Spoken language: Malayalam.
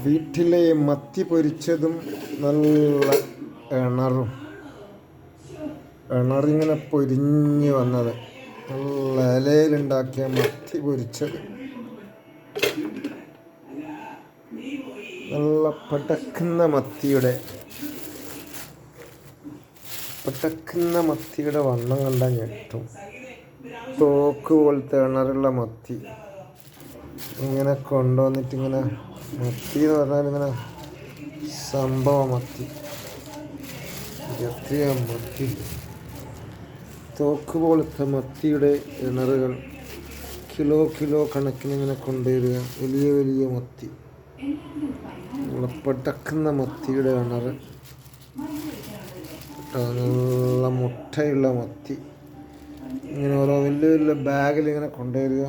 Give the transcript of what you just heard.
വീട്ടിലെ മത്തി പൊരിച്ചതും നല്ല ഇണറിങ്ങനെ പൊരിഞ്ഞ് വന്നത്, നല്ല ഇലയിലുണ്ടാക്കിയ മത്തി പൊരിച്ചത്, നല്ല പടക്കുന്ന മത്തിയുടെ വണ്ണം കണ്ടാൽ ഞെട്ടും. തോക്ക് പോലത്തെ ഇണറുള്ള മത്തി ഇങ്ങനെ കൊണ്ടുവന്നിട്ട് ഇങ്ങനെ, മത്തി എന്ന് പറഞ്ഞാൽ ഇങ്ങനെ സംഭവ മത്തി, എത്രയാ മത്തി, തോക്ക് പോലത്തെ മത്തിയുടെ ഇണറുകൾ കിലോ കണക്കിന് ഇങ്ങനെ കൊണ്ടുവരിക. വലിയ മത്തി, പടക്കുന്ന മത്തിയുടെ ഇണറ്, നല്ല മുട്ടയുള്ള മത്തി ഇങ്ങനെ ഓരോ വലിയ ബാഗിൽ ഇങ്ങനെ കൊണ്ടുവരിക.